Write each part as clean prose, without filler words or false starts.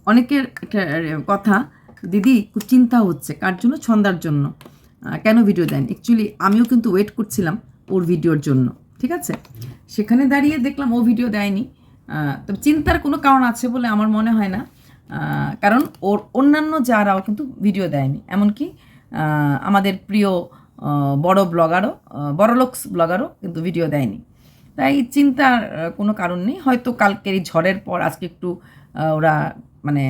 অনেকের একটা কথা, দিদি খুব চিন্তা হচ্ছে কার জন্য, ছন্দার জন্য কেন ভিডিও দেন। অ্যাকচুয়ালি আমিও কিন্তু ওয়েট করছিলাম ওর ভিডিওর জন্য, ঠিক আছে। সেখানে দাঁড়িয়ে দেখলাম ও ভিডিও দেয়নি। তবে চিন্তার কোনো কারণ আছে বলে আমার মনে হয় না, কারণ ওর অন্যান্য যারাও কিন্তু ভিডিও দেয়নি, এমনকি আমাদের প্রিয় বড় ব্লগারও, বড়লোকস ব্লগারও কিন্তু ভিডিও দেয়নি। তাই চিন্তার কোনো কারণ নেই। হয়তো কালকের এই ঝড়ের পর আজকে একটু ওরা মানে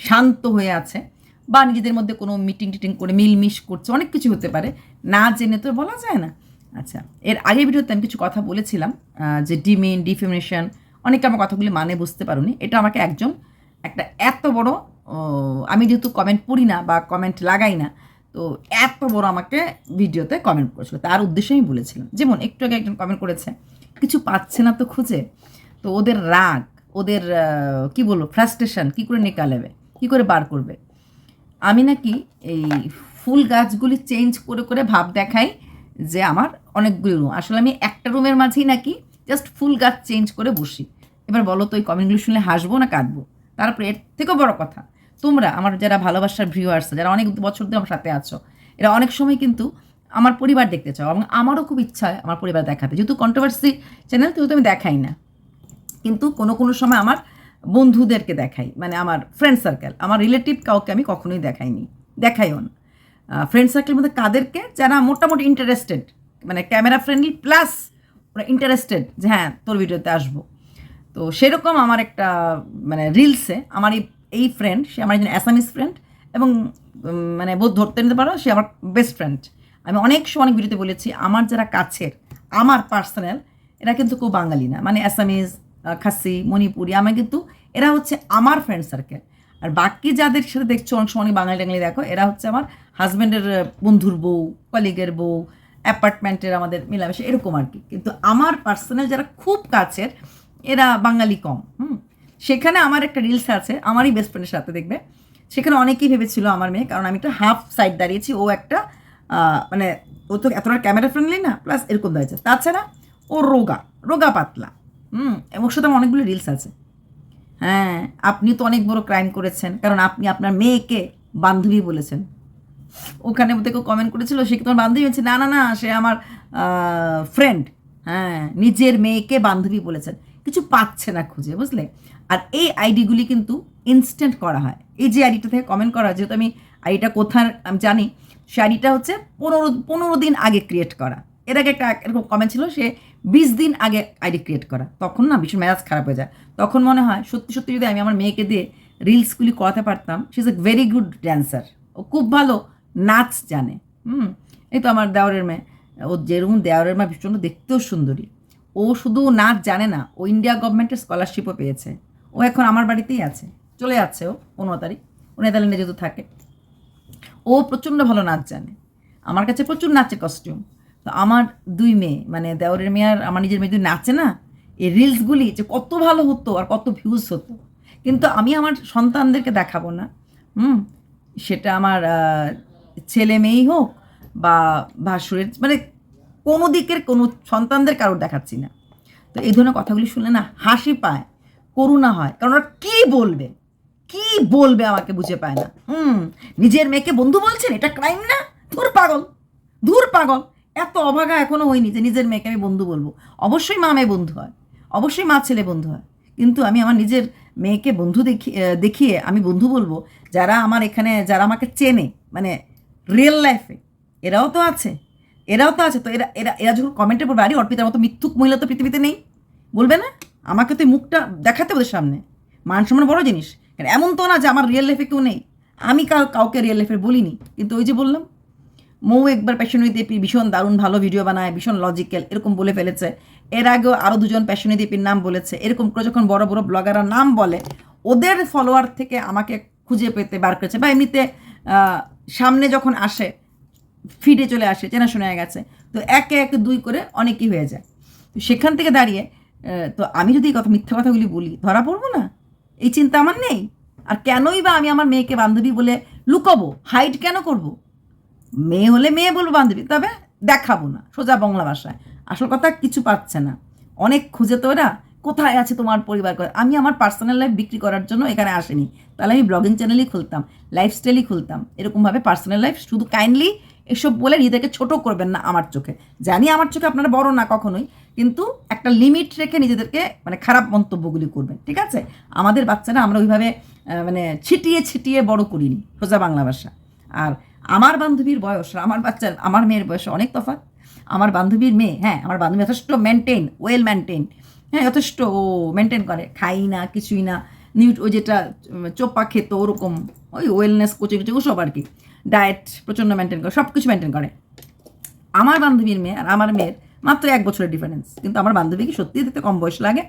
শান্ত হয়ে আছে, বা নিজেদের মধ্যে কোনো মিটিং টিটিং করে মিলমিশ করছে, অনেক কিছু হতে পারে, না জেনে তো বলা যায় না। আচ্ছা, এর আগের ভিডিওতে আমি কিছু কথা বলেছিলাম যে ডিফেমেশন, অনেকে আমার কথাগুলি মানে বুঝতে পারোনি। এটা আমাকে একজন একটা এত বড়, আমি যেহেতু কমেন্ট পড়ি না বা কমেন্ট লাগাই না, তো এত বড় আমাকে ভিডিওতে কমেন্ট করেছিল, তার উদ্দেশ্যে আমি বলেছিলাম। যেমন একটু আগে একজন কমেন্ট করেছে কিছু পাচ্ছে না তো খুঁজে, তো ওদের রাগ, ওদের কি বলবো ফ্রাস্ট্রেশন কী করে নিকালেবে, কী করে বার করবে। আমি নাকি এই ফুল গাছগুলি চেঞ্জ করে করে ভাব দেখাই যে আমার অনেকগুলি রুম, আসলে আমি একটা রুমের মাঝেই নাকি জাস্ট ফুল গাছ চেঞ্জ করে বসি। এবার বলো তো এই কমেন্টগুলো শুনলে হাসবো না কাঁদবো? তারপরে এর থেকেও বড় কথা, তোমরা আমার যারা ভালোবাসার ভিউয়ার্স, যারা অনেক বছর ধরে আমার সাথে আছো, এরা অনেক সময় কিন্তু আমার পরিবার দেখতে চাও, এবং আমারও খুব ইচ্ছা হয় আমার পরিবার দেখাতে। যেহেতু কন্ট্রোভার্সি চ্যানেল, যেহেতু আমি দেখাই না, কিন্তু কোনো কোনো সময় আমার বন্ধুদেরকে দেখাই, মানে আমার ফ্রেন্ড সার্কেল, আমার রিলেটিভ কাউকে আমি কখনোই দেখাইনি, দেখাইও না। ফ্রেন্ড সার্কেলের মধ্যে কাদেরকে, যারা মোটামুটি ইন্টারেস্টেড, মানে ক্যামেরা ফ্রেন্ডলি প্লাস ওরা ইন্টারেস্টেড যে হ্যাঁ তোর ভিডিওতে আসবো। তো সেরকম আমার একটা মানে রিলসে আমার এই ফ্রেন্ড, সে আমার একজন অ্যাসামিস ফ্রেন্ড, এবং মানে বোধ ধরতে নিতে পারো সে আমার বেস্ট ফ্রেন্ড। আমি অনেক সময় অনেক ভিডিওতে বলেছি আমার যারা কাছের, আমার পার্সোনাল, এরা কিন্তু কেউ বাঙালি না, মানে অ্যাসামিজ, খাসি, মণিপুরি, আমার কিন্তু এরা হচ্ছে আমার ফ্রেন্ড সার্কেল। আর বাকি যাদের সাথে দেখছো অনেক সময় অনেক বাঙালি টাঙালি দেখো, এরা হচ্ছে আমার হাজব্যান্ডের বন্ধুর বউ, কলিগের বউ, অ্যাপার্টমেন্টের আমাদের মিলামেশা এরকম আর কি। কিন্তু আমার পার্সোনাল যারা খুব কাছের, এরা বাঙালি কম। সেখানে আমার একটা রিলস আছে আমারই বেস্ট ফ্রেন্ডের সাথে, দেখবে সেখানে অনেকেই ভেবেছিল আমার মেয়ে, কারণ আমি একটা হাফ সাইড দাঁড়িয়েছি, ও একটা মানে ও তো এতটা ক্যামেরা ফ্রেন্ডলি না, প্লাস এরকম দাঁড়িয়েছে। তাছাড়া ও রোগা রোগা পাতলা, ওর সাথে আমার অনেকগুলো রিলস আছে। হ্যাঁ, আপনি তো অনেক বড় ক্রাইম করেছেন, কারণ আপনি আপনার মেয়েকে বান্ধবী বলেছেন। ওখানে কেউ কমেন্ট করেছিল সে কি তোমার বান্ধবী হচ্ছে, না না না সে আমার ফ্রেন্ড। হ্যাঁ, নিজের মেয়েকে বান্ধবী বলেছেন, কিছু পাচ্ছে না খুঁজে, বুঝলে। আর এই আইডিগুলি কিন্তু ইনস্ট্যান্ট করা হয়। এই যে আইডিটা থেকে কমেন্ট করা হয়, যেহেতু আমি আইডিটা কোথায় আমি জানি, সে আইডিটা হচ্ছে 15 দিন আগে ক্রিয়েট করা। এর আগে একটা এরকম কমেন্ট ছিল সে 20 দিন আগে আইডি ক্রিয়েট করা। তখন না ভীষণ মেজাজ খারাপ হয়ে যায়। তখন মনে হয় সত্যি সত্যি যদি আমি আমার মেয়েকে দিয়ে রিলসগুলি করাতে পারতাম। She is a very good dancer, ও খুব ভালো নাচ জানে। এই তো আমার দেওরের মেয়ে, ও যেরকম দেওরের মা ভীষণ দেখতেও সুন্দরী। ও শুধু নাচ জানে না, ও ইন্ডিয়া গভর্নমেন্টের স্কলারশিপও পেয়েছে। ও এখন আমার বাড়িতেই আছে, চলে যাচ্ছে ও 15 তারিখ, ও নেদারল্যান্ডে যেহেতু থাকে। ও প্রচণ্ড ভালো নাচ জানে, আমার কাছে প্রচুর নাচে কস্টিউম। তো আমার দুই মেয়ে, মানে দেওরের মেয়ে আর আমার নিজের মেয়ে যদি নাচে না, এই রিলসগুলি যে কত ভালো হতো আর কত ভিউজ হতো। কিন্তু আমি আমার সন্তানদেরকে দেখাবো না। সেটা আমার ছেলে মেয়েই হোক বা ভাসুরের, মানে কোনো দিকের কোনো সন্তানদের কারোর দেখাচ্ছি না। তো এই ধরনের কথাগুলি শুনলে না হাসি পায়, করুণা হয়, কারণ ওরা কী বলবে, কি বলবে আমাকে বুঝে পায় না। নিজের মেয়েকে বন্ধু বলছেন, এটা ক্রাইম না? ধুর পাগল, ধুর পাগল। এত অভাগা এখনও হয়নি যে নিজের মেয়েকে আমি বন্ধু বলবো। অবশ্যই মা মেয়ে বন্ধু হয়, অবশ্যই মা ছেলে বন্ধু হয়, কিন্তু আমি আমার নিজের মেয়েকে বন্ধু দেখিয়ে আমি বন্ধু বলবো যারা আমার এখানে, যারা আমাকে চেনে, মানে রিয়েল লাইফে, এরাও তো আছে, এরাও তো আছে। তো এরা এরা এরা যখন কমেন্টে পড়বে, আরে অর্পিতার মতো মিথ্যুক মহিলা তো পৃথিবীতে নেই, বলবে না? আমাকে তো মুখটা দেখাতে ওদের সামনে, মান সম্মান বড় জিনিস। এমন তো না যে আমার রিয়েল লাইফে কেউ নেই, আমি কাউকে রিয়েল লাইফে বলিনি, কিন্তু ওই যে বললাম মৌ একবার প্যাশনি দেপি ভীষণ দারুণ ভালো ভিডিও বানায়, ভীষণ লজিক্যাল, এরকম বলে ফেলেছে। এর আগেও আরও দুজন প্যাশনি দেপির নাম বলেছে। এরকম করে যখন বড় বড় ব্লগাররা নাম বলে, ওদের ফলোয়ার থেকে আমাকে খুঁজে পেতে বার করেছে, বা এমনিতে সামনে যখন আসে ফিডে চলে আসে, চেনাশোনা হয়ে গেছে, তো একে একে দুই করে অনেকই হয়ে যায়। তো সেখান থেকে দাঁড়িয়ে তো আমি যদি এই কথা মিথ্যা কথাগুলি বলি, ধরা পড়বো না? এই চিন্তা আমার নেই। আর কেনই বা আমি আমার মেয়েকে বান্ধবী বলে লুকাবো, হাইড কেন করব? মেয়ে হলে মেয়ে বলবো বান্ধবী, তবে দেখাবো না, সোজা বাংলা ভাষায়। আসল কথা কিছু পাচ্ছে না, অনেক খুঁজে তো ওরা, কোথায় আছে তোমার পরিবার? আমি আমার পার্সোনাল লাইফ বিক্রি করার জন্য এখানে আসিনি, তাহলে আমি ব্লগিং চ্যানেলই খুলতাম, লাইফস্টাইলই খুলতাম। এরকমভাবে পার্সোনাল লাইফ শুধু কাইন্ডলি এসব বলে নিজেদেরকে ছোট করবেন না আমার চোখে। জানি আমার চোখে আপনারা বড় না কখনোই, কিন্তু একটা লিমিট রেখে নিজেদেরকে মানে খারাপ মন্তব্যগুলি করবেন, ঠিক আছে? আমাদের বাচ্চারা আমরা ওইভাবে মানে ছিটিয়ে ছিটিয়ে বড় করিনি, সোজা বাংলা ভাষা। আর আমার বান্ধবীর বয়স আমার বাচ্চার আমার মেয়ের বয়সে অনেক তফাৎ। আমার বান্ধবীর মেয়ে, হ্যাঁ আমার বান্ধবী যথেষ্ট মেনটেন, ওয়েল মেনটেন, হ্যাঁ যথেষ্ট ও মেনটেন করে, খাই না কিছুই না, ওই যেটা চোপা খেত ওরকম, ওই ওয়েলনেস কোচিং ওসব আর কি, ডায়েট প্রচণ্ড মেনটেন করে, সব কিছু মেনটেন করে। আমার বান্ধবীর মেয়ে আর আমার মেয়ের মাত্র 1 বছরের ডিফারেন্স, কিন্তু আমার বান্ধবীকে সত্যিই দেখতে কম বয়স লাগে,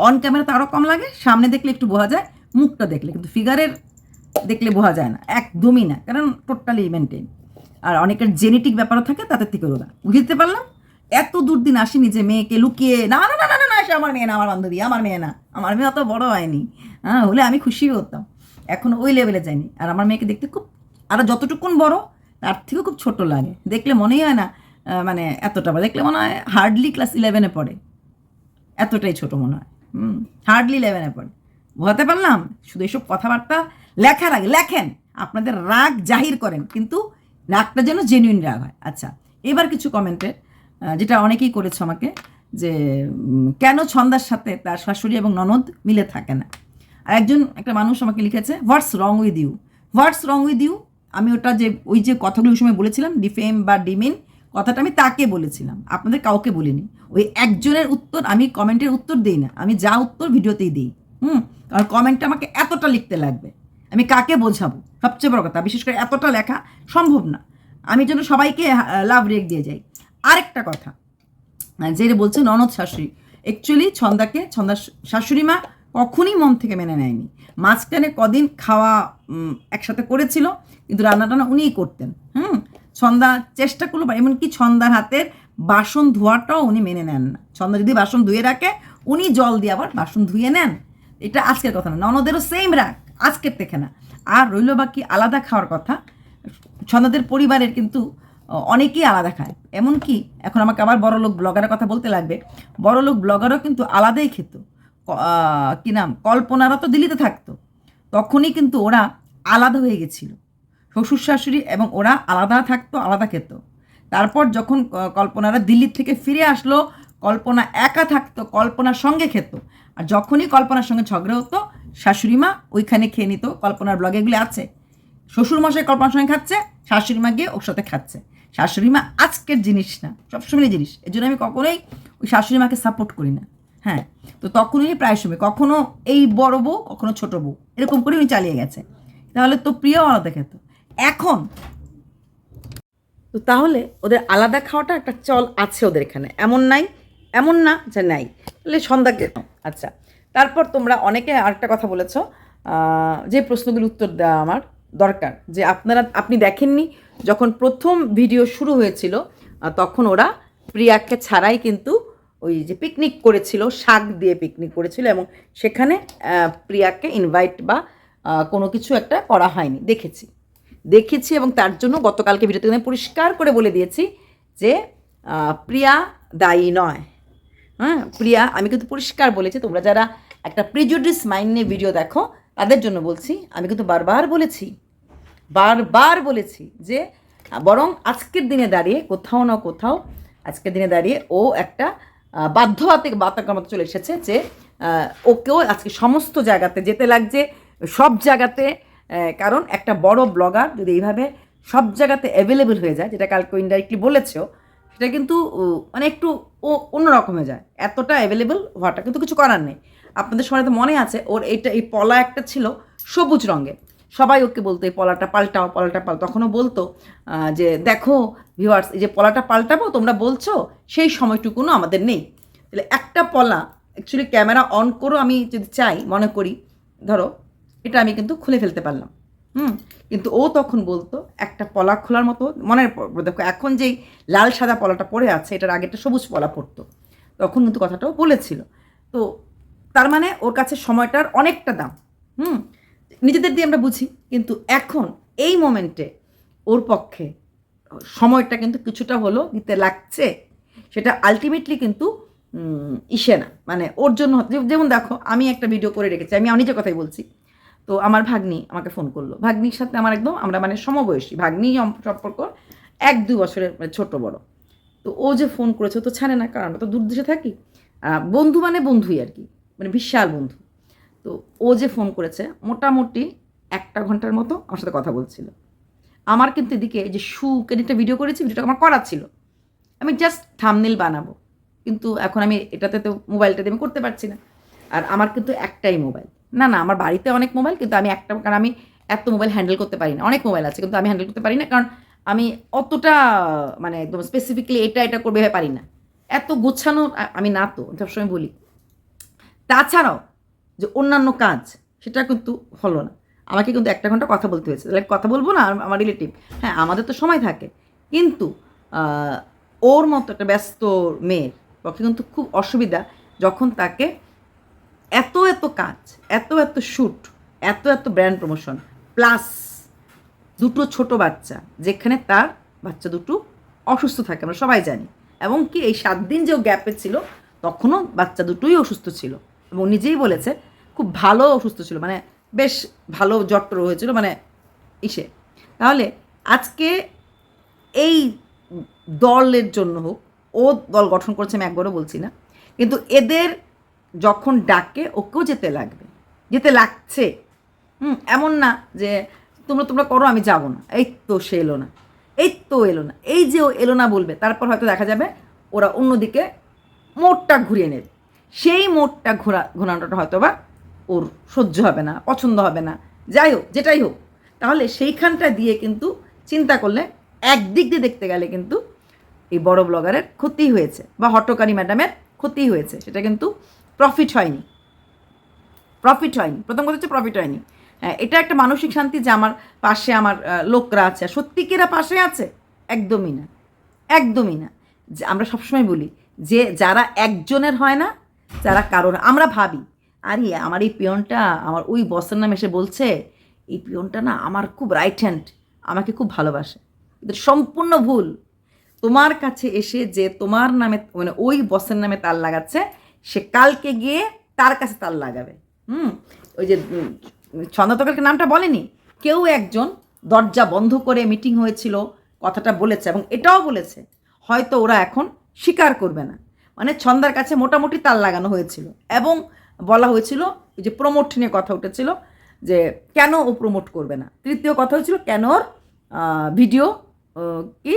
অন ক্যামেরাতে আরও কম লাগে, সামনে দেখলে একটু বোঝা যায়, মুখটা দেখলে, কিন্তু ফিগারের দেখলে বোঝা যায় না, একদমই না, কারণ টোটালি মেনটেন। আর অনেকের জেনেটিক ব্যাপারও থাকে, তাদের থেকে ওরা বুঝতে পারলাম। এত দুর্দিন আসেনি যে মেয়েকে লুকিয়ে না না না না না সে আমার মেয়ে না, আমার বান্ধবী, আমার মেয়ে না, আমার মেয়ে অত বড় হয়নি, হ্যাঁ হলে আমি খুশি হতাম, এখন ওই লেভেলে যায়নি। আর আমার মেয়েকে দেখতে খুব, আরও যতটুকুন বড় তার থেকেও খুব ছোট লাগে, দেখলে মনেই হয় না মানে এতটা বড়, দেখলে মনে হয় হার্ডলি ক্লাস 11-এ পড়ে, এতটাই ছোট মনে হয়, হার্ডলি 11-এ পড়ে। বোঝাতে পারলাম? শুধু এসব কথাবার্তা লেখার আগে লেখেন, আপনাদের রাগ জাহির করেন, কিন্তু রাগটা যেন জেনুইন রাগ হয়। আচ্ছা, এবার কিছু কমেন্টের, যেটা অনেকেই করেছে আমাকে, যে কেন ছন্দার সাথে তার শাশুড়ি এবং ননদ মিলে থাকে না। আর একটা মানুষ আমাকে লিখেছে, what's wrong with you, what's wrong with you. আমি ওটা যে ওই যে কথাগুলো সময় বলেছিলাম ডিফেম বা ডিমিন কথাটা আমি তাকে বলেছিলাম, আপনাদের কাউকে বলিনি। ওই একজনের উত্তর আমি কমেন্টের উত্তর দিই না, আমি যা উত্তর ভিডিওতেই দিই। কারণ কমেন্টটা আমাকে এতটা লিখতে লাগবে, আমি কাকে বোঝাবো? সবচেয়ে বড় কথা, বিশেষ করে এতটা লেখা সম্ভব না, আমি যেন সবাইকে লাভ রেক দিয়ে যাই। আরেকটা কথা, যে বলছে ননদ শাশুড়ি, অ্যাকচুয়ালি ছন্দার শাশুড়ি মা কখনই মন থেকে মেনে নেয়নি। মাঝখানে কদিন খাওয়া একসাথে করেছিল, কিন্তু রান্নাটানা উনিই করতেন। ছন্দা চেষ্টা করলো, এমনকি ছন্দার হাতের বাসন ধোয়াটাও উনি মেনে নেন না। ছন্দা যদি বাসন ধুয়ে রাখে, উনি জল দিয়ে আবার বাসন ধুয়ে নেন। এটা আজকের কথা না, ননদেরও সেম রাগ, আজকের থেকে না। আর রইল বাকি আলাদা খাওয়ার কথা, ছন্দাদের পরিবারের কিন্তু অনেকেই আলাদা খায়, এমনকি এখন আমাকে আবার বড়লোক ব্লগারের কথা বলতে লাগবে, বড়লোক ব্লগারও কিন্তু আলাদাই খেত। কী নাম, কল্পনারা তো দিল্লিতে থাকতো, তখনই কিন্তু ওরা আলাদা হয়ে গেছিল, শ্বশুর শাশুড়ি এবং ওরা আলাদা থাকতো, আলাদা খেত। তারপর যখন কল্পনারা দিল্লির থেকে ফিরে আসলো, কল্পনা একা থাকতো, কল্পনার সঙ্গে খেত। আর যখনই কল্পনার সঙ্গে ঝগড়া হতো, শাশুড়ি মা ওইখানে খেয়ে নিত। কল্পনার ব্লগে এগুলি আছে, শ্বশুরমশাই কল্পনার সঙ্গে খাচ্ছে, শাশুড়ি মা গিয়ে ওর সাথে খাচ্ছে। শাশুড়ি মা আজকের জিনিস না, সবসময় জিনিস, এই জন্য আমি কখনোই ওই শাশুড়ি মাকে সাপোর্ট করি না। হ্যাঁ, তো তখনই প্রায় সময় কখনো এই বড় বউ, কখনো ছোটো বউ, এরকম করে উনি চালিয়ে গেছে। তাহলে তো প্রিয় আলাদা খেত, এখন তো তাহলে ওদের আলাদা খাওয়াটা একটা চল আছে ওদের এখানে, এমন না যে নাই, তাহলে সন্ধ্যাকে। আচ্ছা, তারপর তোমরা অনেকে আরেকটা কথা বলেছ, যে প্রশ্নগুলো উত্তর দেওয়া আমার দরকার, যে আপনি দেখেননি যখন প্রথম ভিডিও শুরু হয়েছিল, তখন ওরা প্রিয়াকে ছাড়াই কিন্তু ওই যে পিকনিক করেছিল, শাক দিয়ে পিকনিক করেছিল, এবং সেখানে প্রিয়াকে ইনভাইট বা কোনো কিছু একটা করা হয়নি, দেখেছি। এবং তার জন্য গতকালকে ভিডিওতে আমি পরিষ্কার করে বলে দিয়েছি যে প্রিয়া দায়ী নয়। প্রিয়া, আমি কিন্তু পরিষ্কার বলেছি, তোমরা যারা একটা প্রিজুডিস মাইন্ড নিয়ে ভিডিও দেখো তাদের জন্য বলছি, আমি কিন্তু বারবার বলেছি যে বরং আজকের দিনে দাঁড়িয়ে কোথাও না কোথাও ও একটা বাধ্যবাধকতার মতো চলে এসেছে, যে ওকেও আজকে সমস্ত জায়গাতে যেতে লাগছে, সব জায়গাতে। কারণ একটা বড় ব্লগার যদি এইভাবে সব জায়গাতে অ্যাভেলেবেল হয়ে যায়, যেটা কালকে ইনডাইরেক্টলি বলেছেও, সেটা কিন্তু মানে একটু অন্যরকম হয়ে যায়। এতটা অ্যাভেলেবেল হওয়াটা কিন্তু কিছু করার নেই। আপনাদের সময় তো মনে আছে, ওর এই পলা একটা ছিল সবুজ রঙের, সবাই ওকে বলতো এই পলাটা পাল্টাও, তখনও বলতো যে দেখো ভিউয়ার্স, এই যে পলাটা পাল্টাবো তোমরা বলছো, সেই সময়টুকুনও আমাদের নেই। তাহলে একটা পলা অ্যাকচুয়ালি ক্যামেরা অন করো, আমি যদি চাই মনে করি, ধরো এটা আমি কিন্তু খুলে ফেলতে পারলাম, কিন্তু ও তখন বলতো একটা পলা খোলার মতো, মনে দেখো এখন যেই লাল সাদা পলাটা পরে আছে, এটার আগে একটা সবুজ পলা পড়তো, তখন কিন্তু কথাটাও বলেছিল। তো তার মানে ওর কাছে সময়টার অনেকটা দাম, নিজেদের দিয়ে আমরা বুঝি, কিন্তু এখন এই মোমেন্টে ওর পক্ষে সময়টা কিন্তু কিছুটা হলো দিতে লাগছে। সেটা আলটিমেটলি কিন্তু ইসে না, মানে ওর জন্য যেমন দেখো আমি একটা ভিডিও করে রেখেছি, আমি নিজের কথাই বলছি। তো আমার ভাগ্নি আমাকে ফোন করলো, ভাগ্নির সাথে আমার একদম আমরা মানে সমবয়সী, ভাগ্নি সম্পর্ক 1-2 বছরের মানে ছোট বড়। তো ও যে ফোন করেছে তো ছাড়ে না, কারণ আমরা তো দূর দেশে থাকি, বন্ধু মানে বন্ধুই আর কি, মানে বিশাল বন্ধু। তো ও যে ফোন করেছে মোটামুটি 1 ঘন্টার মতো আমার সাথে কথা বলছিল। আমার কিন্তু এদিকে যে একটা ভিডিও করেছি, ভিডিওটা আমার করা ছিল, আমি জাস্ট থাম্বনেল বানাবো, কিন্তু এখন আমি এটাতে তো মোবাইলটাতে আমি করতে পারছি না। আর আমার কিন্তু একটাই মোবাইল, না আমার বাড়িতে অনেক মোবাইল, কিন্তু আমি একটা, কারণ আমি এত মোবাইল হ্যান্ডেল করতে পারি না, অনেক মোবাইল আছে কিন্তু আমি হ্যান্ডেল করতে পারি না, কারণ আমি অতটা মানে একদম স্পেসিফিকলি এটা করবে পারি না, এত গোছানো আমি না, তো সবসময় বলি। তাছাড়াও যে অন্যান্য কাজ সেটা কিন্তু হলো না, আমাকে কিন্তু 1 ঘন্টা কথা বলতে হয়েছে। তাহলে কথা বলবো না আমার রিলেটিভ, হ্যাঁ আমাদের তো সময় থাকে, কিন্তু ওর মতো একটা ব্যস্ত মেয়ের পক্ষে কিন্তু খুব অসুবিধা, যখন তাকে এত কাজ, এত শ্যুট, এত ব্র্যান্ড প্রমোশন, প্লাস 2 ছোট বাচ্চা, যেখানে তার বাচ্চা 2 অসুস্থ থাকে, আমরা সবাই জানি। এবং কি এই 7 দিন যে গ্যাপে ছিল তখনও বাচ্চা 2ই অসুস্থ ছিল, এবং নিজেই বলেছে খুব ভালো অসুস্থ ছিল, মানে বেশ ভালো জট্ট হয়েছিল মানে ইসে। তাহলে আজকে এই দলের জন্য হোক, ও দল গঠন করছে আমি একবারও বলছি না, কিন্তু এদের যখন ডাকে ওকেও যেতে লাগবে, যেতে লাগছে। এমন না যে তোমরা করো আমি যাব না, এই তো সে এলো না, এই যে ও এলো না বলবে, তারপর হয়তো দেখা যাবে ওরা অন্যদিকে মোড়টা ঘুরিয়ে নেবে, সেই মোড়টা ঘোরানোটা হয়তো বা ওর সহ্য হবে না, পছন্দ হবে না, যাই হোক যেটাই হোক। তাহলে সেইখানটা দিয়ে কিন্তু চিন্তা করলে একদিক দিয়ে দেখতে গেলে কিন্তু এই বড় ব্লগারের ক্ষতি হয়েছে, বা হটকারী ম্যাডামের ক্ষতি হয়েছে, সেটা কিন্তু প্রফিট হয়নি। প্রথম কথা হচ্ছে প্রফিট হয়নি। হ্যাঁ, এটা একটা মানসিক শান্তি যে আমার পাশে আমার লোকরা আছে, সত্যিকেরা পাশে আছে, একদমই না। যে আমরা সবসময় বলি যে যারা একজনের হয় না, যারা কারোর, আমরা ভাবি আরে আমার এই পিয়নটা আমার ওই বসের নামে এসে বলছে, এই পিয়নটা না আমার খুব রাইট হ্যান্ড, আমাকে খুব ভালোবাসে, কিন্তু সম্পূর্ণ ভুল। তোমার কাছে এসে যে তোমার নামে মানে ওই বসের নামে তাল লাগাচ্ছে, সে কালকে গিয়ে তার কাছে তাল লাগাবে। ওই যে ছন্দতকালকে নামটা বলেনি, কেউ একজন দরজা বন্ধ করে মিটিং হয়েছিল কথাটা বলেছে, এবং এটাও বলেছে হয়তো ওরা এখন স্বীকার করবে না, মানে ছন্দার কাছে মোটামুটি তাল লাগানো হয়েছিল, এবং বলা হয়েছিল ওই যে প্রমোট নিয়ে কথা উঠেছিল যে কেন ও প্রমোট করবে না। তৃতীয় কথা হয়েছিল কেন ওর ভিডিও কি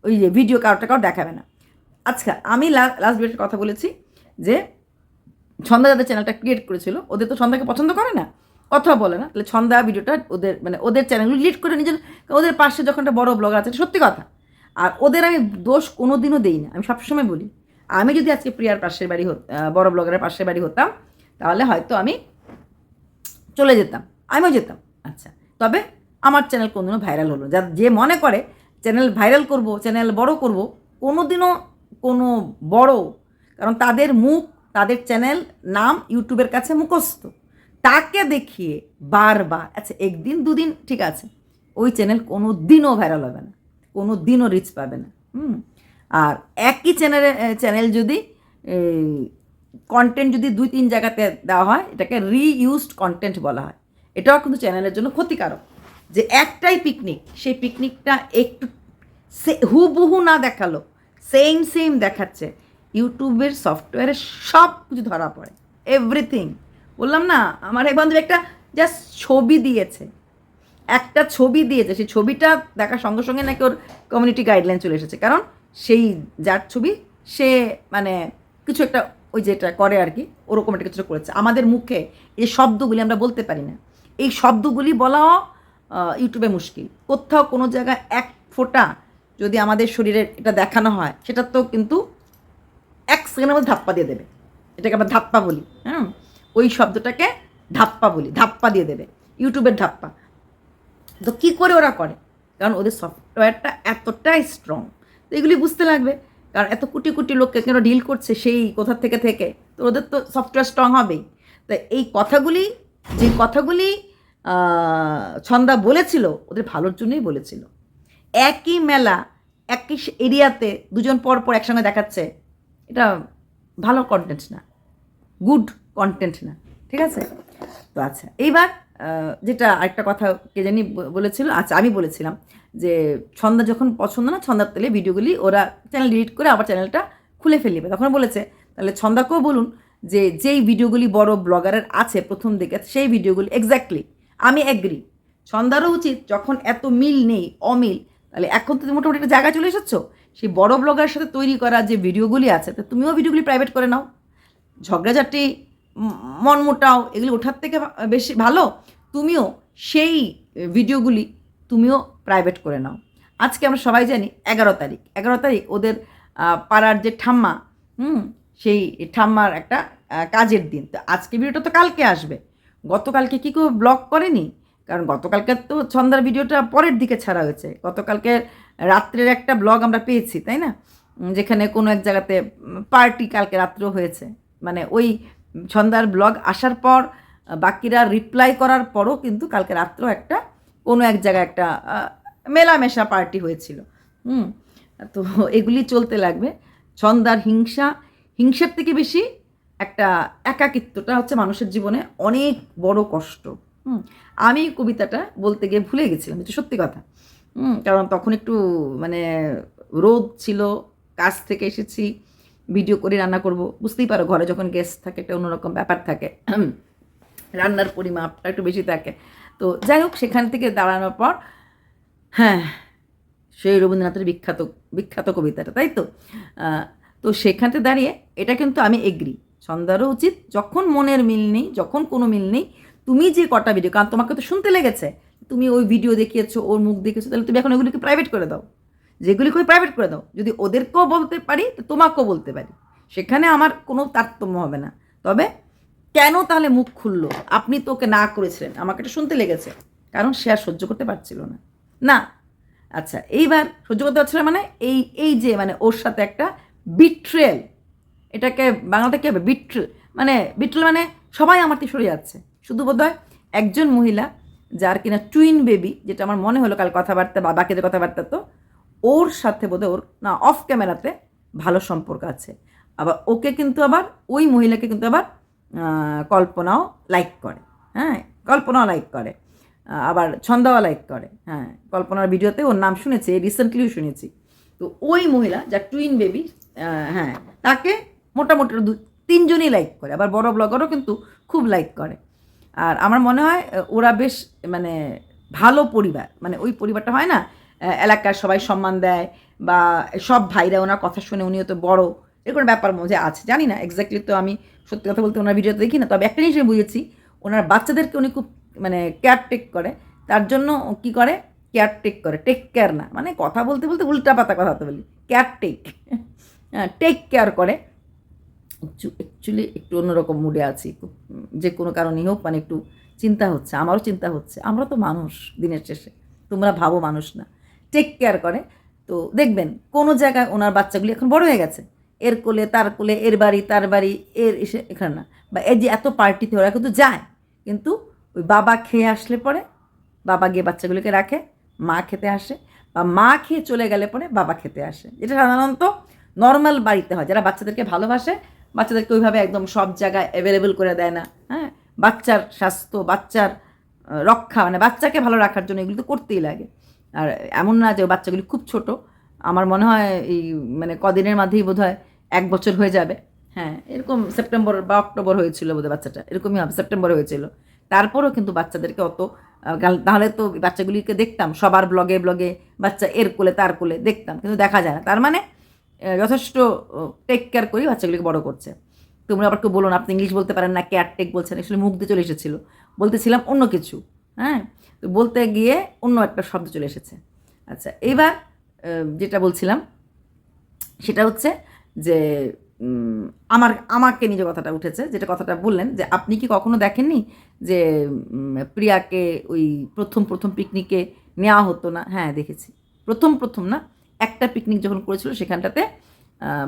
ওই যে ভিডিও কারো দেখাবে না। আচ্ছা, আমি লাস্ট ভিডিওর কথা বলেছি যে ছন্দা যাদের চ্যানেলটা ক্রিয়েট করেছিল, ওদের তো ছন্দাকে পছন্দ করে না, কথা বলে না, তাহলে ছন্দা ভিডিওটা ওদের মানে ওদের চ্যানেলগুলো ডিলিট করে নিজের, ওদের পাশে যখন একটা বড় ব্লগার আছে, সত্যি কথা। আর ওদের আমি দোষ কোনো দিনও দিই না, আমি সবসময় বলি আমি যদি আজকে প্রিয়ার পাশের বাড়ি বড় ব্লগারের পাশের বাড়ি হতাম, তাহলে হয়তো আমি চলে যেতাম, আমিও যেতাম। আচ্ছা, তবে আমার চ্যানেল কোনোদিনও ভাইরাল হলো, যে মনে করে চ্যানেল ভাইরাল করব, চ্যানেল বড় করব, কোনোদিনও কোনো বড়, কারণ তাদের মুখ, তাদের চ্যানেল নাম ইউটিউবের কাছে মুখস্থ, তাকে দেখিয়ে বারবার, আচ্ছা 1 দিন 2 দিন ঠিক আছে, ওই চ্যানেল কোনো দিনও ভাইরাল হবে না, কোনো দিনও রিচ পাবে না। আর একই চ্যানেল যদি কন্টেন্ট যদি 2-3 জায়গাতে দেওয়া হয়, এটাকে রিইউজড কন্টেন্ট বলা হয়, এটাও কিন্তু চ্যানেলের জন্য ক্ষতিকারক। যে একটাই পিকনিক, সেই পিকনিকটা একটু হুবহু না দেখালো, সেম দেখাচ্ছে, ইউটিউবের সফটওয়্যারে সব কিছু ধরা পড়ে, এভরিথিং। বললাম না, আমার এক বান্ধবী একটা জাস্ট ছবি দিয়েছে, সেই ছবিটা দেখার সঙ্গে সঙ্গে নাকি ওর কমিউনিটি গাইডলাইন চলে এসেছে, কারণ সেই যার ছবি সে মানে কিছু একটা ওই যেটা করে আর কি, ওরকম একটা কিছু করেছে। আমাদের মুখে এই শব্দগুলি আমরা বলতে পারি না, এই শব্দগুলি বলাও ইউটিউবে মুশকিল। কোথাও কোনো জায়গায় এক ফোঁটা যদি আমাদের শরীরের এটা দেখানো হয়, সেটা তো কিন্তু 1 সেকেন্ডের মধ্যে ধাপ্পা দিয়ে দেবে, এটাকে আমরা ধাপ্পা বলি। ওই শব্দটাকে ধাপ্পা বলি, ধাপ্পা দিয়ে দেবে, ইউটিউবের ধাপ্পা। তো কী করে ওরা করে, কারণ ওদের সফটওয়্যারটা এতটাই স্ট্রং। তো এগুলি বুঝতে লাগবে, কারণ এত কোটি লোককে কেন ডিল করছে সেই কোথা থেকে, তো ওদের তো সফটওয়্যার স্ট্রং হবেই। তো এই কথাগুলি ছন্দা বলেছিল ওদের ভালোর জন্যই বলেছিল। একই মেলা, একই এরিয়াতে 2জন পর একসঙ্গে দেখাচ্ছে, এটা ভালো কন্টেন্ট না, গুড কন্টেন্ট না, ঠিক আছে? তো আচ্ছা, এইবার যেটা আরেকটা কথা কে জানি বলেছিল, আচ্ছা আমি বলেছিলাম যে ছন্দা যখন পছন্দ না, ছন্দার তেলে ভিডিওগুলি ওরা চ্যানেল ডিলিট করে আবার চ্যানেলটা খুলে ফেলবে। তখন বলেছে তাহলে ছন্দাকেও বলুন যে যেই ভিডিওগুলি বড় ব্লগারের আছে প্রথম দিকে, সেই ভিডিওগুলি এক্স্যাক্টলি আমি অ্যাগ্রি, ছন্দারও উচিত যখন এত মিল নেই, অমিল, তাহলে এখন তো মোটামুটি একটা জায়গায় চলে এসেছো, সেই বড় ব্লগারের সাথে তৈরি করা যে ভিডিওগুলি আছে, তো তুমিও ভিডিওগুলি প্রাইভেট করে নাও। ঝগড়াঝাটি, মন মোটাও এগুলি ওঠার থেকে বেশি ভালো তুমিও সেই ভিডিওগুলি তুমিও প্রাইভেট করে নাও। আজকে আমরা সবাই জানি 11 তারিখ ওদের পাড়ার যে ঠাম্মা, সেই ঠাম্মার একটা কাজের দিন। তো আজকে ভিডিওটা তো কালকে আসবে, গতকালকে কি কেউ ব্লগ করেনি? কারণ গতকালকে তো ছন্দার ভিডিওটা পরের দিকে ছাড়া হয়েছে, গতকালকে রাত্রের একটা ব্লগ আমরা পেয়েছি, তাই না? যেখানে কোনো এক জায়গাতে পার্টি কালকে রাত্রেও হয়েছে, মানে ওই ছন্দার ব্লগ আসার পর বাকিরা রিপ্লাই করার পরও কিন্তু কালকে রাত্রেও একটা কোনো এক জায়গায় একটা মেলামেশা পার্টি হয়েছিল। তো এগুলি চলতে লাগবে। ছন্দার হিংসার থেকে বেশি একটা একাকিত্বটা হচ্ছে মানুষের জীবনে অনেক বড় কষ্ট। আমি কবিতাটা বলতে গিয়ে ভুলে গেছিলাম, এটা সত্যি কথা। কারণ তখন একটু মানে রোদ ছিল, কাজ থেকে এসেছি, ভিডিও করে রান্না করব, বুঝতেই পারো ঘরে যখন গেস্ট থাকে একটা অন্যরকম ব্যাপার থাকে, রান্নার পরিমাপটা একটু বেশি থাকে। তো যাই হোক, সেখান থেকে দাঁড়ানোর পর হ্যাঁ, সেই রবীন্দ্রনাথের বিখ্যাত কবিতাটা, তাই তো? তো সেখানতে দাঁড়িয়ে এটা কিন্তু আমি এগ্রি, ছন্দারও উচিত যখন মনের মিল নেই, যখন কোনো মিল নেই, তুমি যে কটা ভিডিও, কারণ তোমাকে তো শুনতে লেগেছে, তুমি ওই ভিডিও দেখিয়েছো, ওর মুখ দেখেছো, তাহলে তুমি এখন ওইগুলিকে প্রাইভেট করে দাও, যেগুলি করে প্রাইভেট করে দাও। যদি ওদেরকেও বলতে পারি তো তোমাকেও বলতে পারি, সেখানে আমার কোনো তারতম্য হবে না। তবে কেন তাহলে মুখ খুললো? আপনি তো ওকে না করেছিলেন, আমাকে এটা শুনতে লেগেছে, কারণ সে আর সহ্য করতে পারছিল না। না, আচ্ছা, এইবার সহ্য করতে পারছিল মানে এই যে মানে ওর সাথে একটা বিট্রেল, এটাকে বাংলাতে কী হবে? বিট্রেল মানে সবাই আমার থেকে সরে যাচ্ছে, শুধু বোধহয় একজন মহিলা যার কিনা টুইন বেবি, যেটা আমার মনে হলো কাল কথাবার্তা বা বাকিদের কথাবার্তা, তো ওর সাথে বোধহয় ওর না অফ ক্যামেরাতে ভালো সম্পর্ক আছে। আবার ওকে কিন্তু আবার ওই মহিলাকে কিন্তু আবার কল্পনাও লাইক করে, হ্যাঁ, কল্পনাও লাইক করে, আবার ছন্দাও লাইক করে। হ্যাঁ, কল্পনার ভিডিওতে ওর নাম শুনেছি, রিসেন্টলিও শুনেছি। তো ওই মহিলা যার টুইন বেবি, হ্যাঁ, তাকে মোটামুটি 3জনই লাইক করে, আবার বড় ব্লগারও কিন্তু খুব লাইক করে। আর আমার মনে হয় ওরা বেশ মানে ভালো পরিবার, মানে ওই পরিবারটা হয় না, এলাকার সবাই সম্মান দেয় বা সব ভাইরা ওনার কথা শুনে, উনিও তো বড়, এরকম ব্যাপার মধ্যে আছে, জানি না এক্স্যাক্টলি, তো আমি সত্যি কথা বলতে ওনার ভিডিওতে দেখি না, তবে একটা জিনিস বুঝেছি, ওনার বাচ্চাদেরকে উনি খুব মানে কেয়ারটেক করে। তার জন্য কি করে? কেয়ারটেক করে, টেক কেয়ার না, মানে কথা বলতে বলতে উল্টা পাতা কথা বলি, কেয়ারটেক, টেক কেয়ার করে। অ্যাকচুয়ালি একটু অন্যরকম মুডে আছি, যে কোনো কারণেই হোক, মানে একটু চিন্তা হচ্ছে, আমারও চিন্তা হচ্ছে, আমরা তো মানুষ দিনের শেষে, তোমরা ভাবো মানুষ না। টেক কেয়ার করে। তো দেখবেন কোনো জায়গায় ওনার বাচ্চাগুলি এখন বড় হয়ে গেছে, এর কোলে তার কোলে, এর বাড়ি তার বাড়ি, এর এসে এখানে না, বা এই যে এত পার্টিতে ওরা কিন্তু যায়, কিন্তু ওই বাবা খেয়ে আসলে পরে বাবা গিয়ে বাচ্চাগুলিকে রাখে, মা খেতে আসে, বা মা খেয়ে চলে গেলে পরে বাবা খেতে আসে, যেটা সাধারণত নর্মাল বাড়িতে হয়, যারা বাচ্চাদেরকে ভালোবাসে, বাচ্চাদেরকে ওইভাবে একদম সব জায়গায় অ্যাভেলেবেল করে দেয় না। হ্যাঁ, বাচ্চার স্বাস্থ্য, বাচ্চার রক্ষা, মানে বাচ্চাকে ভালো রাখার জন্য এগুলো তো করতেই লাগে। আর এমন না যে বাচ্চাগুলি খুব ছোট, আমার মনে হয় এই মানে কদিনের মধ্যেই বোধ হয় 1 বছর হয়ে যাবে। হ্যাঁ, এরকম সেপ্টেম্বর বা অক্টোবর হয়েছিল বোধহয় বাচ্চাটা, এরকমই হবে, সেপ্টেম্বরে হয়েছিল। তারপরও কিন্তু বাচ্চাদেরকে অত, তাহলে তো বাচ্চাগুলিকে দেখতাম সবার ব্লগে বাচ্চা এর কোলে তার কোলে দেখতাম, কিন্তু দেখা যায় না। তার মানে যথেষ্ট টেক কেয়ার করি বাচ্চাগুলিকে বড় করছে। তোমরা আবার কেউ বলো না আপনি ইংলিশ বলতে পারেন না, কেয়ারটেক বলছেন, আসলে মুখ দিয়ে চলে এসেছিলো, বলতেছিলাম অন্য কিছু। হ্যাঁ, তো বলতে গিয়ে অন্য একটা শব্দ চলে এসেছে। আচ্ছা, এইবার যেটা বলছিলাম সেটা হচ্ছে যে আমাকে নিজে কথাটা উঠেছে, যেটা কথাটা বললেন যে আপনি কি কখনো দেখেননি যে প্রিয়াকে ওই প্রথম পিকনিকে নেওয়া হতো না? হ্যাঁ, দেখেছি। প্রথম না, একটা পিকনিক যখন করেছিল সেখানটাতে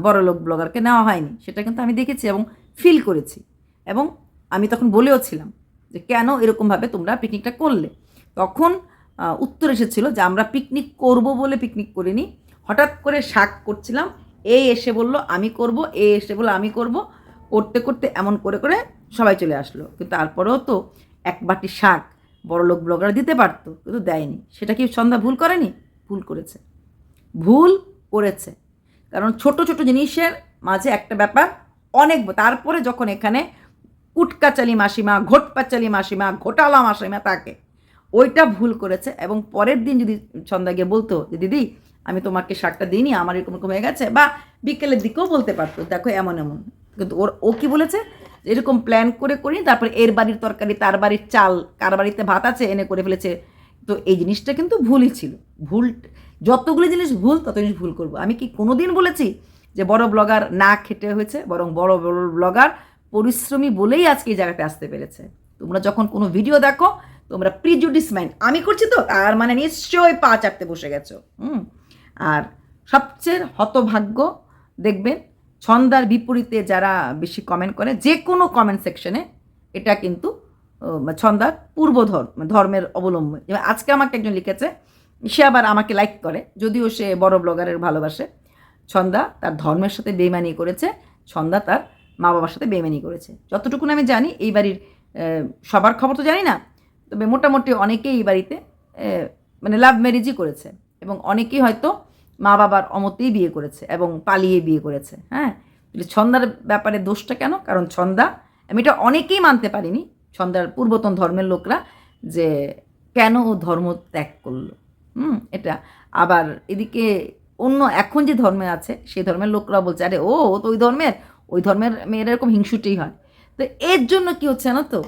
বড়লোক ব্লগারকে নেওয়া হয়নি, সেটা কিন্তু আমি দেখেছি এবং ফিল করেছি, এবং আমি তখন বলেও ছিলাম যে কেন এরকমভাবে তোমরা পিকনিকটা করলে। তখন উত্তর এসেছিল যে আমরা পিকনিক করব বলে পিকনিক করিনি, হঠাৎ করে শাক করছিলাম, এ এসে বললো আমি করব, এ এসে বললো আমি করব, করতে করতে এমন করে করে সবাই চলে আসলো। কিন্তু তারপরেও তো এক বাটি শাক বড়লোক ব্লগার দিতে পারতো, কিন্তু দেয়নি। সেটা কি সন্ধ্যা ভুল করেনি? ভুল করেছে, ভুল করেছে। কারণ ছোট ছোট জিনিসের মাঝে একটা ব্যাপার অনেক, তারপরে যখন এখানে কুটকাচালি মাসিমা, ঘোটপাচালি মাসিমা, ঘোটালা মাসিমা থাকে, ওইটা ভুল করেছে। এবং পরের দিন যদি সন্ধ্যা গিয়ে বলতো যে দিদি আমি তোমাকে শাকটা দিইনি, আমার এরকম এরকম হয়ে গেছে, বা বিকেলের দিকেও বলতে পারতো দেখো এমন এমন। কিন্তু ও কি বলেছে, এরকম প্ল্যান করে করি, তারপরে এর বাড়ির তরকারি তার বাড়ির চাল, কার বাড়িতে ভাত আছে এনে করে ফেলেছে। তো এই জিনিসটা কিন্তু ভুলই ছিল। ভুল, যতগুলি জিনিস ভুল তত জিনিস ভুল করবো। আমি কি কোনো দিন বলেছি যে বড় ব্লগার না খেটে হয়েছে? বরং বড় বড় ব্লগার পরিশ্রমী বলেই আজকে এই জায়গাতে আসতে পেরেছে। তোমরা যখন কোনো ভিডিও দেখো তোমরা প্রিজুডিস মাইন্ড, আমি করছি তো তার মানে নিশ্চয়ই পা চাটতে বসে গেছো। আর সবচেয়ে হতভাগ্য দেখবেন ছন্দার বিপরীতে যারা বেশি কমেন্ট করে যে কোনো কমেন্ট সেকশনে, এটা কিন্তু ছন্দার পূর্ব ধর্মের অবলম্বন। এবার আজকে আমাকে একজন লিখেছে, সে আবার আমাকে লাইক করে, যদিও সে বড় ব্লগারের ভালোবাসে। ছন্দা তার ধর্মের সাথে বেইমানি করেছে, ছন্দা তার মা বাবার সাথে বেইমানি করেছে। যতটুকুন আমি জানি, এই বাড়ির সবার খবর তো জানি না, তবে মোটামুটি অনেকেই এই বাড়িতে মানে লাভ ম্যারেজই করেছে, এবং অনেকেই হয়তো মা বাবার অমতেই বিয়ে করেছে এবং পালিয়ে বিয়ে করেছে। হ্যাঁ, ছন্দার ব্যাপারে দোষটা কেন? কারণ ছন্দা, আমি এটা অনেকেই মানতে পারিনি, ছন্দার পূর্বতন ধর্মের লোকরা, যে কেন ও ধর্ম ত্যাগ করলো। এটা আবার এদিকে অন্য এখন যে ধর্মে আছে সেই ধর্মের লোকরা বলছে আরে ও তো ওই ধর্মের মেয়েরা এরকম হিংসুটেই হয়। তো এর জন্য কি হচ্ছে না, তো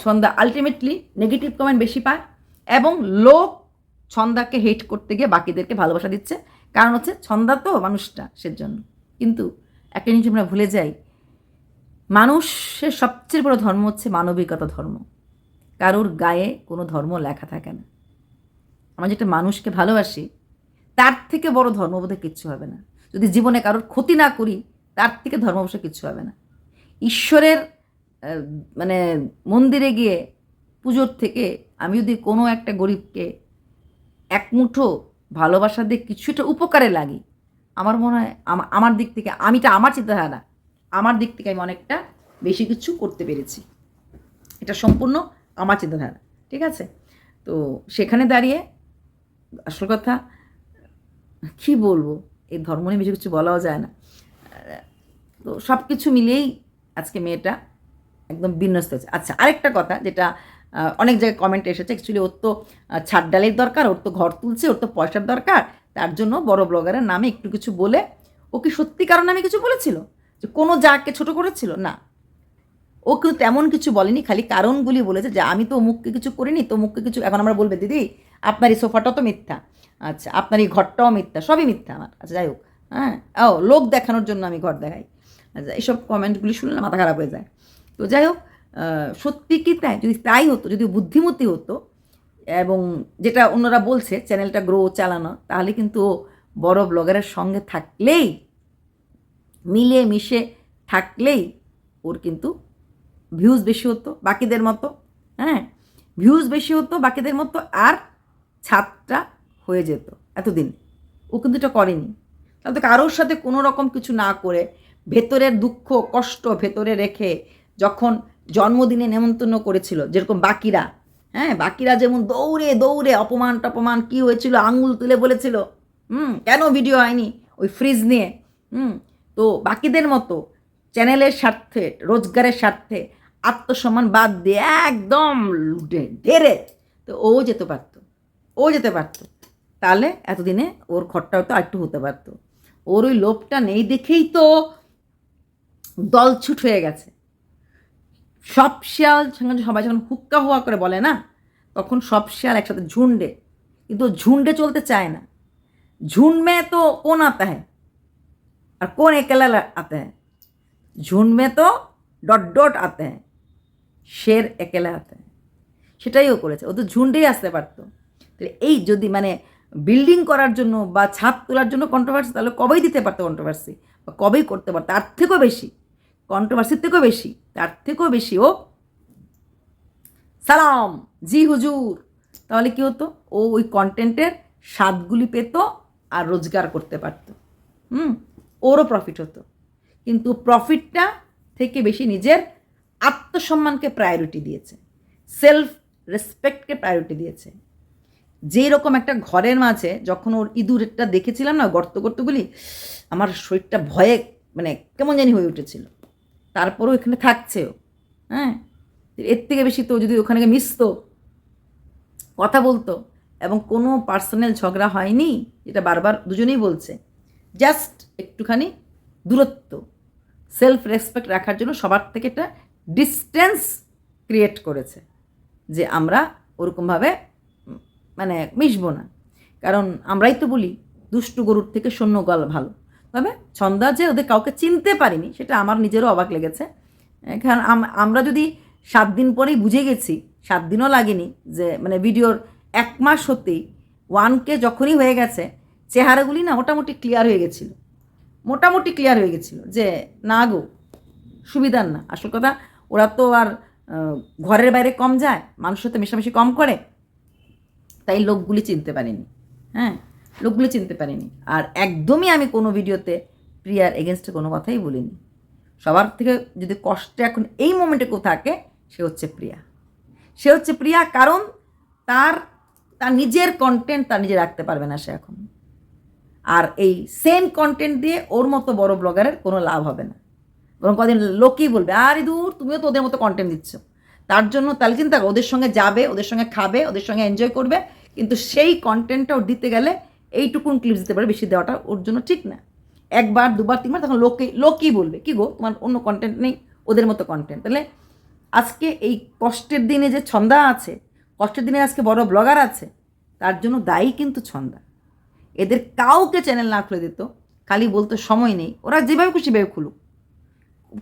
ছন্দা আলটিমেটলি নেগেটিভ কমেন্ট বেশি পায়, এবং লোক ছন্দাকে হেট করতে গিয়ে বাকিদেরকে ভালোবাসা দিচ্ছে। কারণ হচ্ছে ছন্দা তো মানুষটা, সেজন্য। কিন্তু একটা জিনিস আমরা ভুলে যাই, মানুষের সবচেয়ে বড় ধর্ম হচ্ছে মানবিকতা ধর্ম। কারোর গায়ে কোনো ধর্ম লেখা থাকে না। আমরা যেটা মানুষকে ভালোবাসি, তার থেকে বড় ধর্মবোধে কিচ্ছু হবে না। যদি জীবনে কারোর ক্ষতি না করি, তার থেকে ধর্মবোধে কিচ্ছু হবে না। ঈশ্বরের মানে মন্দিরে গিয়ে পুজোর থেকে আমি যদি কোনো একটা গরিবকে এক মুঠো ভালোবাসা দিয়ে কিছুটা উপকারে লাগি, আমার মনে হয় আমার দিক থেকে, আমার চিন্তাধারা, আমার দিক থেকে আমি অনেকটা বেশি কিছু করতে পেরেছি। এটা সম্পূর্ণ আমার চিন্তাধারা, ঠিক আছে? তো সেখানে দাঁড়িয়ে আসল কথা কী বলবো, এই ধর্ম নিয়ে বেশি কিছু বলাও যায় না। তো সব কিছু মিলিয়েই আজকে মেয়েটা একদম বিন্যস্ত হয়েছে। আচ্ছা, আরেকটা কথা যেটা অনেক জায়গায় কমেন্টে এসেছে, অ্যাকচুয়ালি ওর তো ছাদ ডালের দরকার, ওর তো ঘর তুলছে, ওর তো পয়সার দরকার, তার জন্য বড় ব্লগারের নামে একটু কিছু বলে, ও কি সত্যি কারণ আমি কিছু বলেছিল যে কোনো যাকে ছোট করেছিল? না, ও কিন্তু তেমন কিছু বলেনি, খালি কারণগুলি বলেছে যে আমি তো অমুককে কিছু করিনি, তো অমুককে কিছু। এখন আমরা বলবে দিদি আপনার এই সোফাটাও তো মিথ্যা, আচ্ছা আপনার এই ঘরটাও মিথ্যা, সবই মিথ্যা আমার। আচ্ছা যাই হোক, হ্যাঁ, ও লোক দেখানোর জন্য আমি ঘর দেখাই। আচ্ছা, এইসব কমেন্টগুলি শুনলে মাথা খারাপ হয়ে যায়। তো যাই হোক, সত্যি কি তাই? যদি তাই হতো, যদি বুদ্ধিমতী হতো, এবং যেটা অন্যরা বলছে চ্যানেলটা গ্রো চালানো, তাহলে কিন্তু বড় ব্লগারের সঙ্গে থাকলেই, মিলে মিশে থাকলেই ওর কিন্তু ভিউজ বেশি হতো বাকিদের মতো। হ্যাঁ, ভিউজ বেশি হতো বাকিদের মতো, আর ছাদটা হয়ে যেত এতদিন। ও কিন্তু এটা করেনি। তাহলে তো কারোর সাথে কোনো রকম কিছু না করে, ভেতরের দুঃখ কষ্ট ভেতরে রেখে, যখন জন্মদিনে নেমন্তন্ন করেছিল, যেরকম বাকিরা, হ্যাঁ বাকিরা যেমন দৌড়ে দৌড়ে অপমান টপমান কী হয়েছিল আঙুল তুলে বলেছিল, কেন ভিডিও হয়নি ওই ফ্রিজ নিয়ে, তো বাকিদের মতো চ্যানেলের স্বার্থে, রোজগারের স্বার্থে আত্মসম্মান বাদ দিয়ে একদম ঢেরে, তো ও যেতে পারতো, তাহলে এতদিনে ওর ঘরটাও তো একটু হতে পারতো। ওর ওই লোভটা নেই দেখেই তো দলছুট হয়ে গেছে। সব শিয়াল সঙ্গে সবাই যখন হুক্কা হুয়া করে বলে না, তখন সব শিয়াল একসাথে ঝুন্ডে, কিন্তু ঝুন্ডে চলতে চায় না। झुंड में तो कौन आता है और कौन अकेला आता है? झुंड में तो डॉट डॉट आते हैं, शेर अकेला आता है। সেটাই ও করেছে, ও তো ঝুন্ডেই আসতে পারতো। তাহলে এই যদি মানে বিল্ডিং করার জন্য বা ছাদ তোলার জন্য কন্ট্রোভার্সি, তাহলে কবেই দিতে পারতো কন্ট্রোভার্সি, বা কবেই করতে পারতো। তার থেকেও বেশি, কন্ট্রোভার্সির থেকেও বেশি, তার থেকেও বেশি ও সালাম জি হুজুর। তাহলে কি হতো, ও ওই কন্টেন্টের স্বাদগুলি পেত আর রোজগার করতে পারতো। ওরও প্রফিট হতো, কিন্তু প্রফিটটা থেকে বেশি নিজের আত্মসম্মানকে প্রায়োরিটি দিয়েছে, সেলফ রেসপেক্টকে প্রায়োরিটি দিয়েছে। যেই রকম একটা ঘরের মাঝে যখন ওর ইঁদুরটা দেখেছিলাম না, গর্তগুলি, আমার শরীরটা ভয়ে মানে কেমন জানি হয়ে উঠেছিল। তারপরেও এখানে থাকছেও, হ্যাঁ, এর থেকে বেশি তো যদি ওখানে মিশতো, কথা বলতো, এবং কোনো পার্সোনাল ঝগড়া হয়নি, যেটা বারবার দুজনেই বলছে, জাস্ট একটুখানি দূরত্ব, সেলফ রেসপেক্ট রাখার জন্য সবার থেকে একটা ডিস্টেন্স ক্রিয়েট করেছে, যে আমরা ওরকমভাবে মানে মিশবো না। কারণ আমরাই তো বলি দুষ্টু গরুর থেকে শূন্য গল ভালো। তবে ছন্দা যে ওদের কাউকে চিনতে পারিনি, সেটা আমার নিজেরও অবাক লেগেছে। কারণ আমরা যদি 7 দিন পরেই বুঝে গেছি, 7 দিনও লাগেনি, যে মানে ভিডিওর 1 মাস হতেই 1K যখনই হয়ে গেছে, চেহারাগুলি না মোটামুটি ক্লিয়ার হয়ে গেছিলো, যে না গো, সুবিধার না। আসল কথা, ওরা তো আর ঘরের বাইরে কম যায়, মানুষের সাথে মেশামেশি কম করে, তাই লোকগুলি চিনতে পারিনি। হ্যাঁ, লোকগুলি চিনতে পারিনি। আর একদমই আমি কোনো ভিডিওতে প্রিয়ার এগেনস্টে কোনো কথাই বলিনি। সবার থেকে যদি কষ্টে এখন এই মোমেন্টে কেউ থাকে, সে হচ্ছে প্রিয়া। কারণ তার নিজের কন্টেন্ট তার নিজে রাখতে পারবে না সে এখন। আর এই সেম কন্টেন্ট দিয়ে ওর মতো বড় ব্লগারের কোনো লাভ হবে না, বরং কদিন লোকই বলবে, আরে দূর, তুমিও তো ওদের মতো কন্টেন্ট দিচ্ছ। তার জন্য তাহলে চিন্তা করো, ওদের সঙ্গে যাবে, ওদের সঙ্গে খাবে, ওদের সঙ্গে এনজয় করবে, কিন্তু সেই কন্টেন্টটা ওর দিতে গেলে এইটুকুন ক্লিপস দিতে পারে, বেশি দেওয়াটা ওর জন্য ঠিক না। 1 বার 2 বার 3 বার, তখন লোকই বলবে, কি গো, তোমার অন্য কন্টেন্ট নেই, ওদের মতো কন্টেন্ট। তাহলে আজকে এই কষ্টের দিনে যে ছন্দা আছে, কষ্টের দিনে আজকে বড় ব্লগার আছে, তার জন্য দায়ী কিন্তু ছন্দা। এদের কাউকে চ্যানেল না খুলে দিত, খালি বলতো সময় নেই, ওরা যেভাবে খুশি সেভাবে খুলুক,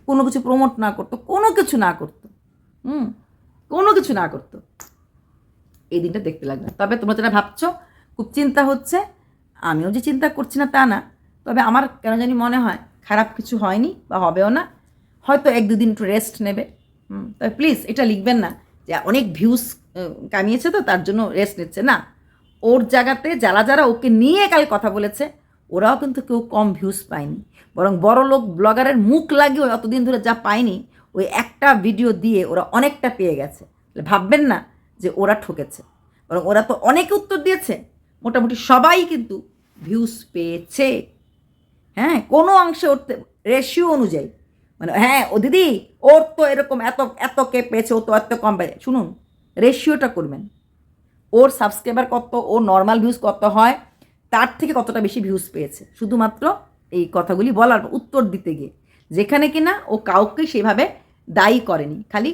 কোনো কিছু প্রমোট না করতো, কোনো কিছু না করতো, এই দিনটা দেখতে লাগবে। তবে তোমরা যেটা ভাবছো খুব চিন্তা হচ্ছে, আমিও যে চিন্তা করছি না তা না, তবে আমার কেন জানি মনে হয় খারাপ কিছু হয়নি বা হবেও না, হয়তো 1-2 দিন একটু রেস্ট নেবে। তবে প্লিজ এটা লিখবেন না যে অনেক ভিউজ কামিয়েছে তো তার জন্য রেস্ট নিচ্ছে, না। ওর জায়গাতে যারা ওকে নিয়ে কাল কথা বলেছে, ওরাও কিন্তু কেউ কম ভিউজ পায়নি, বরং বড় লোক ব্লগারের মুখ লাগিয়ে অতদিন ধরে যা পায়নি, ওই একটা ভিডিও দিয়ে ওরা অনেকটা পেয়ে গেছে। ভাববেন না যে ওরা ঠকেছে, বরং ওরা তো অনেকে উত্তর দিয়েছে, মোটামুটি সবাই কিন্তু ভিউজ পেয়েছে। হ্যাঁ, কোনো অংশে ওর রেশিও অনুযায়ী, মানে হ্যাঁ ও দিদি ওর তো এরকম এত কে পেয়েছে, ও তো এত কম পেয়েছে। শুনুন, রেশিওটা করবেন, ওর সাবস্ক্রাইবার কত, ওর নর্মাল ভিউজ কত হয়, তার থেকে কতটা বেশি ভিউজ পেয়েছে, শুধুমাত্র এই কথাগুলি বলার উত্তর দিতে গিয়ে, যেখানে কিনা ও কাউকে সেভাবে দায়ী করেনি, খালি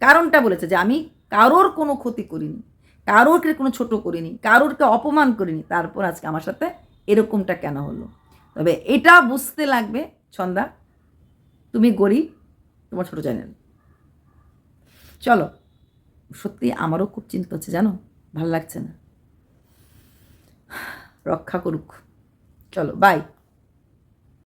কারণটা বলেছে যে আমি কারোর কোনো ক্ষতি করিনি, কারোরকে কোনো ছোট করিনি, কারোরকে অপমান করিনি, তারপর আজকে আমার সাথে এরকমটা কেন হলো। তবে এটা বুঝতে লাগবে ছন্দা, তুমি গরিব, তোমার ছোট চ্যানেল। চলো, সত্যি আমারও খুব চিন্তা হচ্ছে, জানো, ভাল লাগছে না, রক্ষা করুক। চলো, বাই।